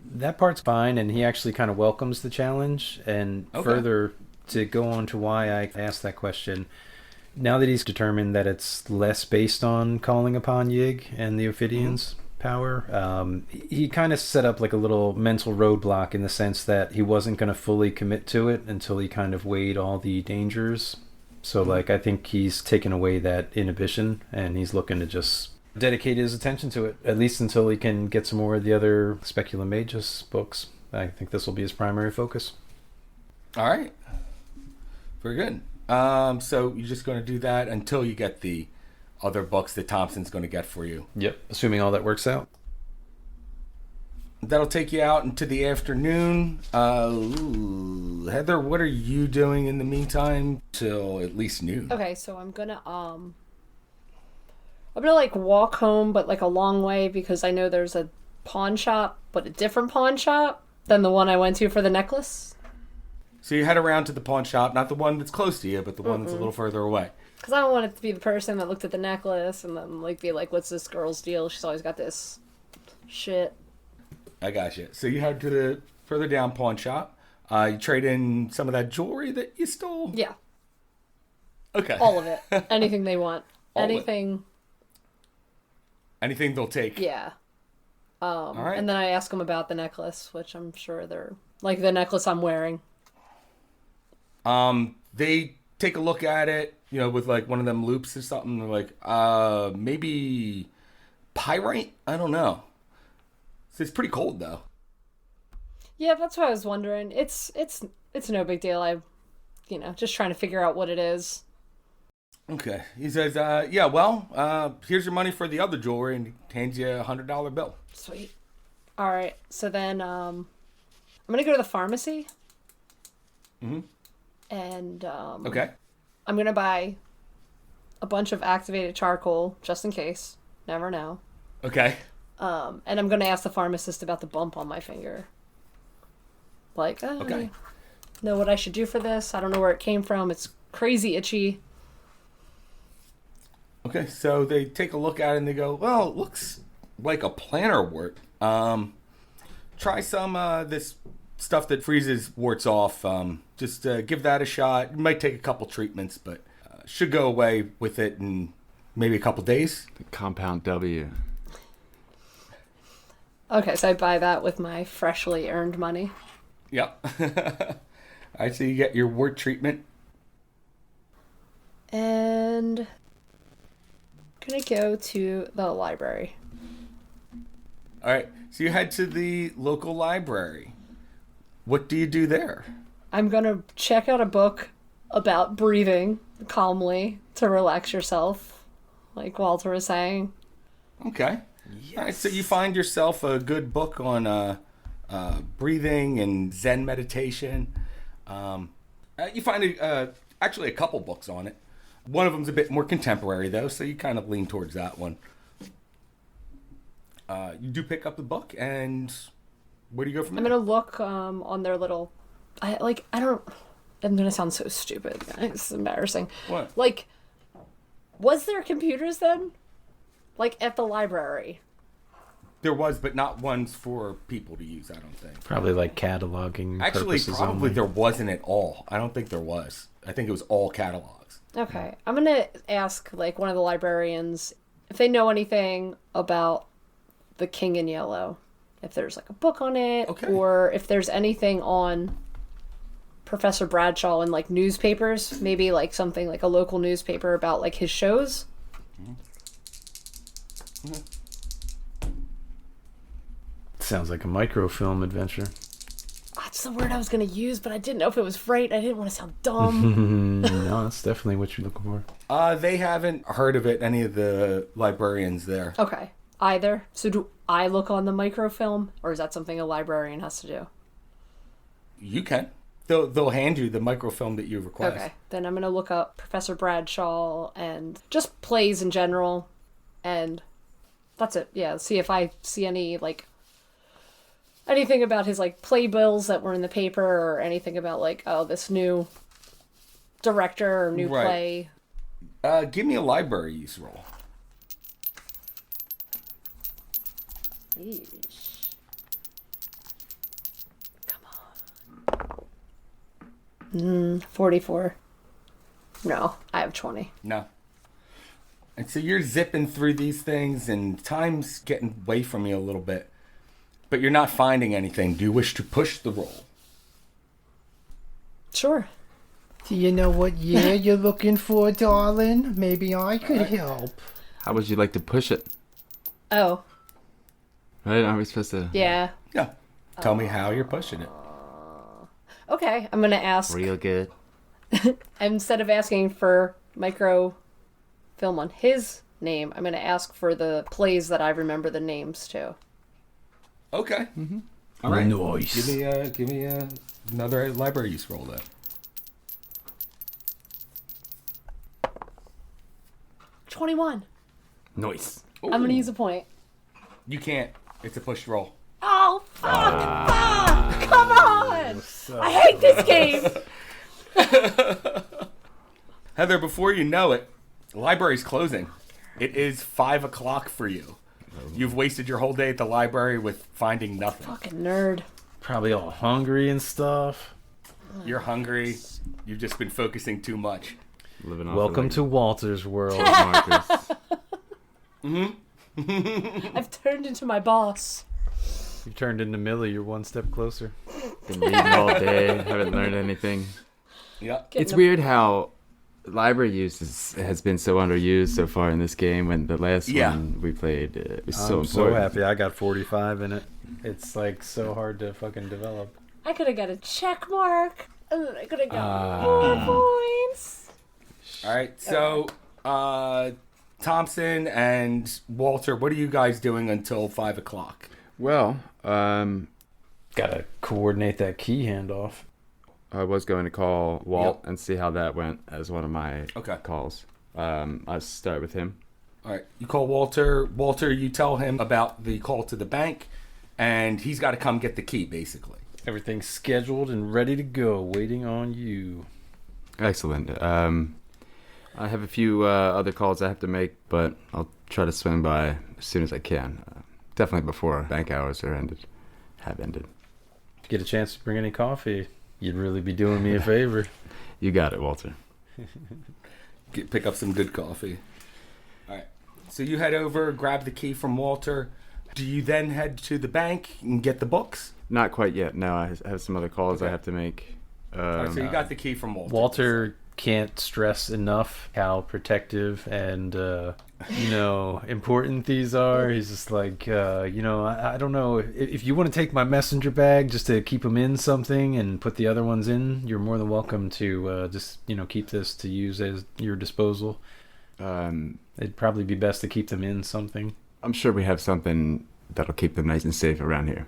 That part's fine, and he actually kind of welcomes the challenge. And further, to go on to why I asked that question, now that he's determined that it's less based on calling upon Yig and the Ophidians' power, he kind of set up like a little mental roadblock in the sense that he wasn't going to fully commit to it until he kind of weighed all the dangers. So like I think he's taken away that inhibition and he's looking to just dedicate his attention to it, at least until he can get some more of the other Speculum Magus books. I think this will be his primary focus. All right. Very good. So you're just going to do that until you get the other books that Thompson's going to get for you. Yep, assuming all that works out. That'll take you out into the afternoon. Heather, what are you doing in the meantime till at least noon? Okay, so I'm gonna like walk home, but like a long way because I know there's a pawn shop, but a different pawn shop than the one I went to for the necklace. So you head around to the pawn shop, not the one that's close to you, but the one that's a little further away. Because I don't want it to be the person that looked at the necklace and then like be like, "What's this girl's deal? She's always got this shit." I got you. So you head to the further down pawn shop. You trade in some of that jewelry that you stole. Yeah. Okay. All of it. Anything they want. All Anything. Anything they'll take. Yeah. All right. And then I ask them about the necklace, which I'm sure they're like the necklace I'm wearing. They take a look at it, with like one of them loops or something. They're like, maybe pyrite? I don't know. It's pretty cold though. Yeah, that's what I was wondering. It's no big deal. I, just trying to figure out what it is. Okay. He says, here's your money for the other jewelry, and he hands you a $100 bill. Sweet. All right. So then, I'm gonna go to the pharmacy. Mm-hmm. And okay. I'm gonna buy a bunch of activated charcoal just in case. Never know. Okay. And I'm gonna ask the pharmacist about the bump on my finger. Like, okay. Know what I should do for this? I don't know where it came from. It's crazy itchy. Okay, so they take a look at it and they go, well, it looks like a plantar wart. Try some this stuff that freezes warts off. Just give that a shot. It might take a couple treatments, but should go away with it in maybe a couple days. The compound W. Okay, so I buy that with my freshly earned money. Yep. All right, so you get your wart treatment. And I'm gonna go to the library. All right. So you head to the local library. What do you do there? I'm going to check out a book about breathing calmly to relax yourself, like Walter was saying. Okay. Yes. All right. So you find yourself a good book on breathing and Zen meditation. You find actually a couple books on it. One of them's a bit more contemporary, though, so you kind of lean towards that one. You do pick up the book, and where do you go from there? I'm going to look on their little... I'm going to sound so stupid. It's embarrassing. What? Like, was there computers then? Like, at the library? There was, but not ones for people to use, I don't think. Probably like cataloging. Actually, purposes probably only. there wasn't at all. I don't think there was. I think it was all catalogs. Okay. I'm going to ask, like, one of the librarians if they know anything about The King in Yellow. If there's, like, a book on it. Okay. Or if there's anything on Professor Bradshaw in, like, newspapers. Maybe, like, something like a local newspaper about, like, his shows. Mm-hmm. Sounds like a microfilm adventure. That's the word I was going to use, but I didn't know if it was right. I didn't want to sound dumb. No, that's definitely what you're looking for. They haven't heard of it, any of the librarians there. Okay. Either. So do I look on the microfilm, or is that something a librarian has to do? You can. They'll hand you the microfilm that you request. Okay. Then I'm going to look up Professor Bradshaw and just plays in general, and that's it. Yeah, see if I see any, like, anything about his, like, playbills that were in the paper, or anything about, like, oh, this new director or new Right. play. Give me a library use roll. Yeesh. Come on. 44. No, I have 20. No. And so you're zipping through these things, and time's getting away from you a little bit. But you're not finding anything. Do you wish to push the roll? Sure. Do you know what year you're looking for, darling? Maybe I could help. How would you like to push it? Oh, Right? Aren't we supposed to? yeah. Yeah. Tell me how you're pushing it. Okay, I'm going to ask, Real good. instead of asking for microfilm on his name, I'm going to ask for the plays that I remember the names to. Okay. All right. Nice. Give me another library use roll then. 21. Nice. I'm going to use a point. You can't. It's a push roll. Oh, fuck! Fuck! Come on! I hate this game! Heather, before you know it, the library's closing. It is 5 o'clock for you. You've wasted your whole day at the library with finding nothing. Fucking nerd. Probably all hungry and stuff. You're hungry. You've just been focusing too much. Living off Welcome of, to Walter's world. Marcus. I've turned into my boss. You turned into Millie. You're one step closer. Been reading all day. Haven't learned anything. Yeah. It's weird how library use has been so underused so far in this game. When the last one we played was so I'm so important. happy I got 45 in it. It's like so hard to fucking develop. I could have got a check mark. And then I could have got more points. All right. So, Thompson and Walter, what are you guys doing until 5 o'clock? Well, Gotta coordinate that key handoff. I was going to call Walt Yep. and see how that went as one of my Okay. calls. I'll start with him. All right. You call Walter. Walter, you tell him about the call to the bank, and he's got to come get the key, basically. Everything's scheduled and ready to go, waiting on you. Excellent. I have a few other calls I have to make, but I'll try to swing by as soon as I can. Definitely before bank hours have ended. If you get a chance to bring any coffee, you'd really be doing me a favor. You got it, Walter. Pick up some good coffee. All right. So you head over, grab the key from Walter. Do you then head to the bank and get the books? Not quite yet. No, I have some other calls I Okay. have to make. All right, so you got the key from Walter. Walter can't stress enough how protective and important these are. He's just like, I don't know if you want to take my messenger bag just to keep them in something and put the other ones in. You're more than welcome to just keep this to use as your disposal. It'd probably be best to keep them in something. I'm sure we have something that'll keep them nice and safe around here.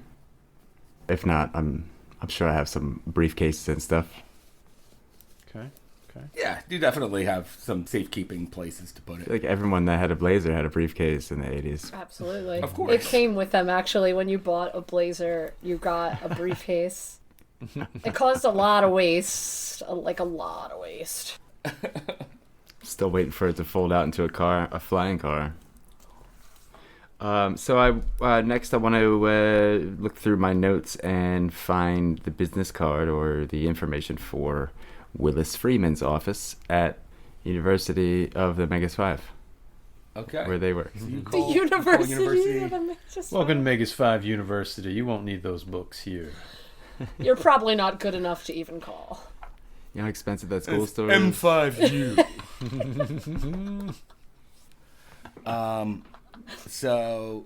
If not, I'm sure I have some briefcases and stuff. Okay. Yeah, you definitely have some safekeeping places to put it. Like everyone that had a blazer had a briefcase in the 80s. Absolutely. Of course. It came with them, actually. When you bought a blazer, you got a briefcase. It caused a lot of waste. Like a lot of waste. Still waiting for it to fold out into a flying car. So next I want to look through my notes and find the business card or the information for Willis Freeman's office at University of the Megas 5. Okay. Where they work. So you The call university. of the Megas Welcome to Megas 5 University. You won't need those books here. You're probably not good enough to even call. You know how expensive that school store is? M5U. So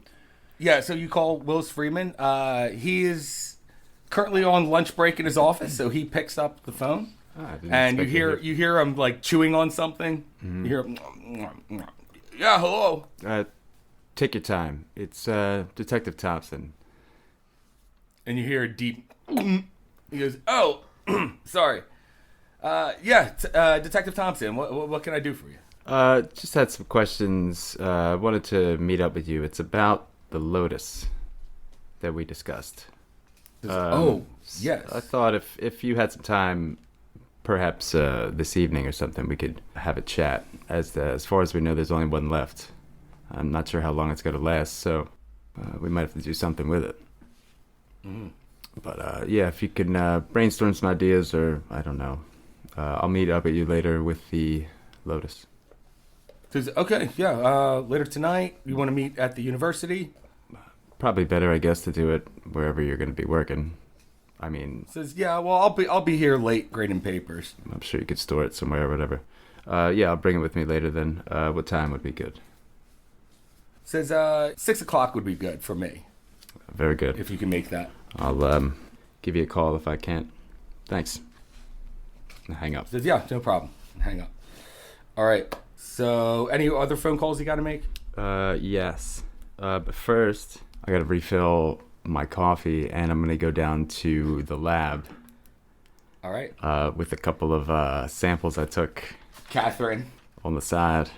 you call Willis Freeman. He is currently on lunch break in his office, so he picks up the phone. I didn't And expect you hear him like chewing on something. Mm-hmm. You hear, yeah, hello. Take your time. It's Detective Thompson. And you hear a deep. He goes, oh, sorry. Detective Thompson. What can I do for you? Just had some questions. Wanted to meet up with you. It's about the Lotus that we discussed. Yes. I thought if you had some time, perhaps this evening or something, we could have a chat. As far as we know, there's only one left. I'm not sure how long it's going to last, so we might have to do something with it. Mm. But if you can brainstorm some ideas, or I don't know, I'll meet up with you later with the Lotus. Says, okay, later tonight. You want to meet at the university? Probably better, I guess, to do it wherever you're going to be working. I mean, Says, yeah, well, I'll be here late grading papers. I'm sure you could store it somewhere or whatever. I'll bring it with me later then. What time would be good? Says, 6 o'clock would be good for me, Very good. if you can make that. I'll give you a call if I can't. Thanks. Hang up. Says, yeah, no problem. Hang up. All right. So, any other phone calls you got to make? Yes. But first, I got to refill my coffee, and I'm going to go down to the lab All right. with a couple of samples I took Catherine. on the side.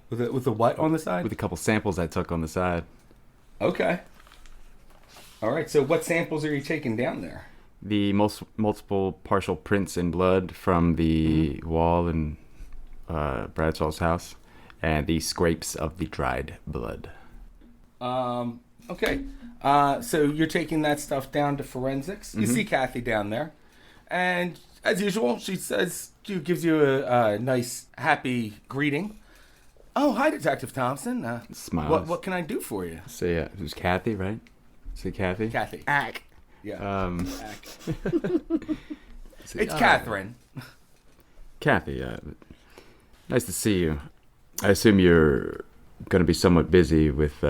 With the what on the side? With a couple samples I took on the side. Okay. All right. So, what samples are you taking down there? The multiple partial prints in blood from the wall in Bradshaw's house, and the scrapes of the dried blood. Okay. So you're taking that stuff down to forensics. You see Kathy down there, and as usual, she gives you a nice, happy greeting. Oh, hi, Detective Thompson. Smiles. What can I do for you? Say, it was Kathy, right? Say Kathy? Kathy. Ack. Yeah. Say, It's Catherine. Kathy, nice to see you. I assume you're going to be somewhat busy with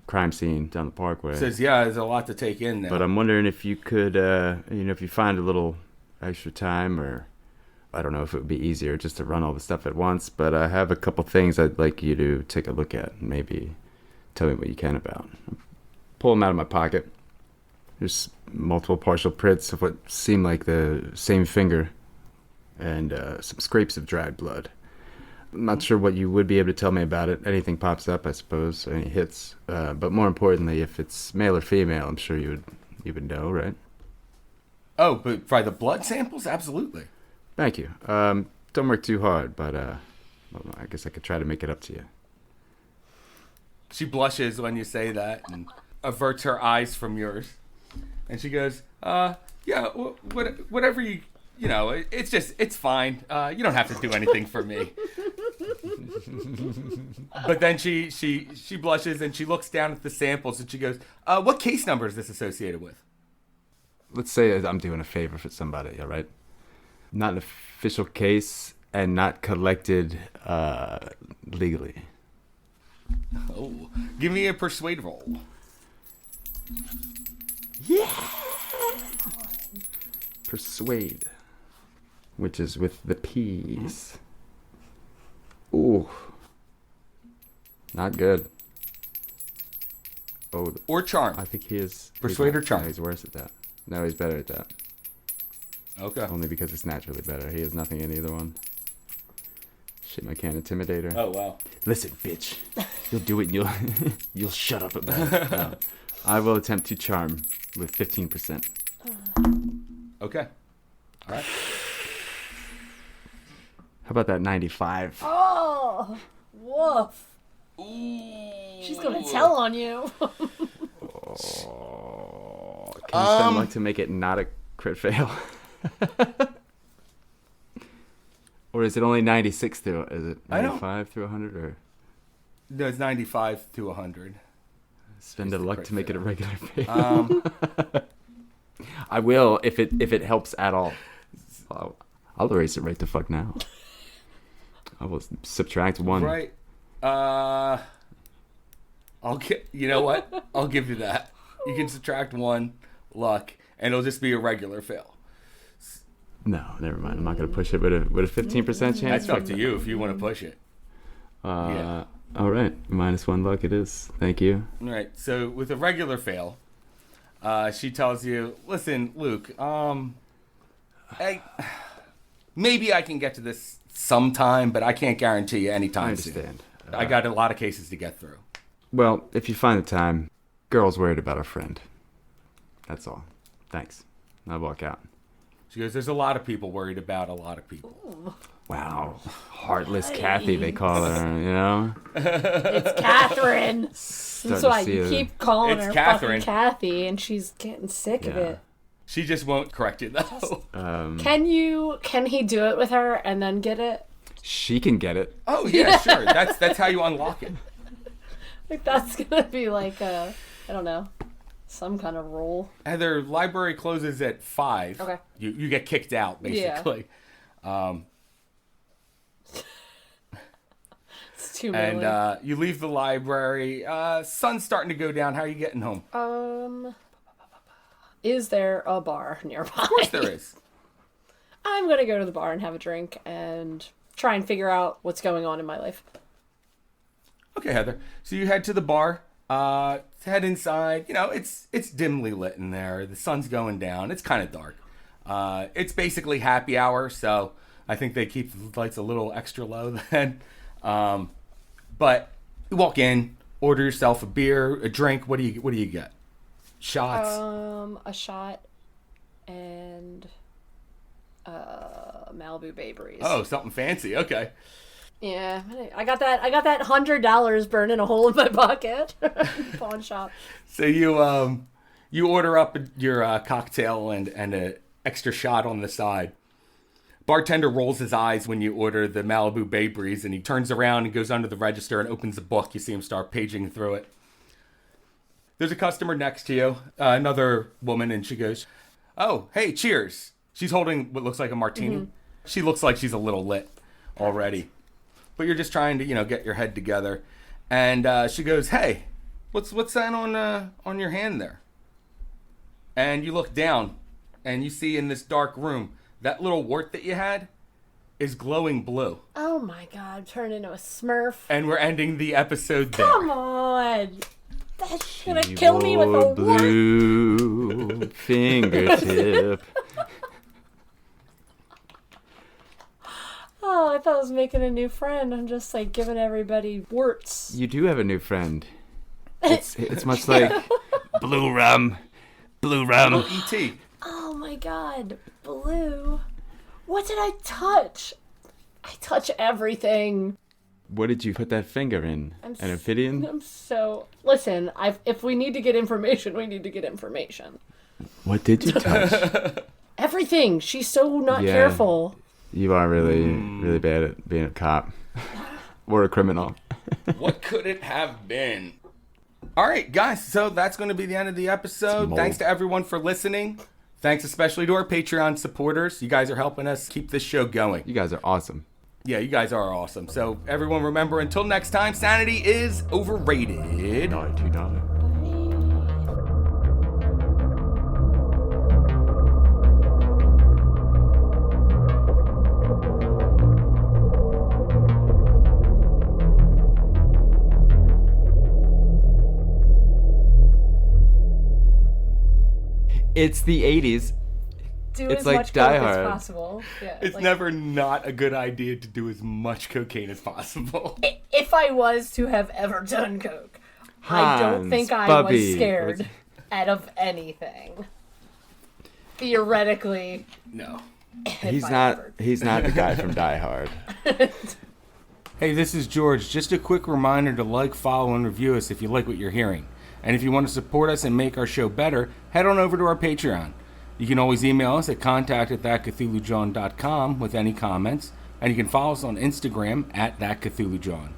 crime scene down the Parkway. Says, yeah, there's a lot to take in now. But I'm wondering if you could, if you find a little extra time, or I don't know if it would be easier just to run all the stuff at once, but I have a couple things I'd like you to take a look at and maybe tell me what you can about. Pull them out of my pocket. There's multiple partial prints of what seem like the same finger, and some scrapes of dried blood. I'm not sure what you would be able to tell me about it. Anything pops up, I suppose, any hits. But more importantly, if it's male or female, I'm sure you would know, right? Oh, but by the blood samples? Absolutely. Thank you. Don't work too hard, but I guess I could try to make it up to you. She blushes when you say that and averts her eyes from yours. And she goes, whatever it's fine. You don't have to do anything for me. But then she blushes and she looks down at the samples and she goes, what case number is this associated with? Let's say I'm doing a favor for somebody, all right? Not in a official case and not collected legally. Oh, give me a persuade roll. Persuade, which is with the P's. Ooh, not good. Oh, Or charm. I think he is. Persuade or no, charm? he's worse at that. No, he's better at that. Okay. Only because it's naturally better. He has nothing in either one. Shit, I can't intimidate her. Oh, wow. Listen, bitch. You'll do it and you'll shut up about it. No. I will attempt to charm with 15%. Okay. All right. How about that 95? Oh, woof. She's gonna tell on you. Oh, can you spend luck to make it not a crit fail? Or is it only 96 through? Is it I don't- 95 through 100 or No, it's 95 to 100. spend It's the the luck crit to make it a fail. regular fail? I will if it helps at all. I'll erase it right the fuck now. I will subtract 1. Right. I'll get. You know what? I'll give you that. You can subtract 1 luck, and it'll just be a regular fail. No, never mind. I'm not gonna push it with a 15% chance. That's up to you if you want to push it. Yeah. All right, -1 luck it is. Thank you. All right. So with a regular fail, she tells you, "Listen, Luke. Maybe I can get to this sometime, but I can't guarantee you I anytime soon. understand. I got a lot of cases to get through." Well, if you find the time, girl's worried about her friend. That's all. Thanks. I'll walk out. She goes, "There's a lot of people worried about a lot of people." Wow. Heartless Kathy, they call her, you know? It's Catherine. Starting That's to why see you it. keep calling It's her Catherine. fucking Kathy, and she's getting sick of Yeah. it. She just won't correct you though. Can he do it with her and then get it? She can get it. Oh yeah, sure. That's how you unlock it. Like that's gonna be like I don't know, some kind of rule. Heather, library closes at 5. Okay. You get kicked out basically. It's too many. And you leave the library. Sun's starting to go down. How are you getting home? Is there a bar nearby? Of course there is. I'm gonna go to the bar and have a drink and try and figure out what's going on in my life. Okay, Heather. So you head to the bar. Head inside. You know, it's dimly lit in there. The sun's going down. It's kind of dark. It's basically happy hour, so I think they keep the lights a little extra low then. But you walk in, order yourself a beer, a drink. What do you get? Shots. A shot and Malibu Bay Breeze. Oh, something fancy. Okay. Yeah, I got that $100 burning a hole in my pocket. Pawn shop. So you order up your cocktail and an extra shot on the side. Bartender rolls his eyes when you order the Malibu Bay Breeze, and he turns around and goes under the register and opens a book. You see him start paging through it. There's a customer next to you, another woman, and she goes, "Oh, hey, cheers." She's holding what looks like a martini. Mm-hmm. She looks like she's a little lit already. But you're just trying to, get your head together. And she goes, "Hey, what's that on your hand there?" And you look down, and you see in this dark room, that little wart that you had is glowing blue. Oh my god, turned into a Smurf. And we're ending the episode there. Come on. That's gonna kill me with a wart. blue fingertip. Oh, I thought I was making a new friend. I'm just like giving everybody warts. You do have a new friend. It's much like blue rum. E.T. Oh my god, blue. What did I touch? I touch everything. What did you put that finger in? An amphibian? I'm so... Listen, if we need to get information, we need to get information. What did you touch? Everything. She's so not Yeah. careful. You are really bad at being a cop. Or a criminal. What could it have been? All right, guys. So that's going to be the end of the episode. Small. Thanks to everyone for listening Thanks especially to our Patreon supporters. You guys are helping us keep this show going. You guys are awesome. Yeah, you guys are awesome. So everyone remember, until next time, sanity is overrated. $2. It's the 80s. Do It's as like much Die coke as Hard. possible. Yeah, It's never not a good idea to do as much cocaine as possible. If I was to have ever done coke, I don't Hans, think I Bubby. was scared out of anything. Theoretically, No. He's not the guy from Die Hard. Hey, this is George. Just a quick reminder to like, follow, and review us if you like what you're hearing. And if you want to support us and make our show better, head on over to our Patreon. You can always email us at contact@thatcthulhujohn.com with any comments. And you can follow us on Instagram @thatcthulhujohn.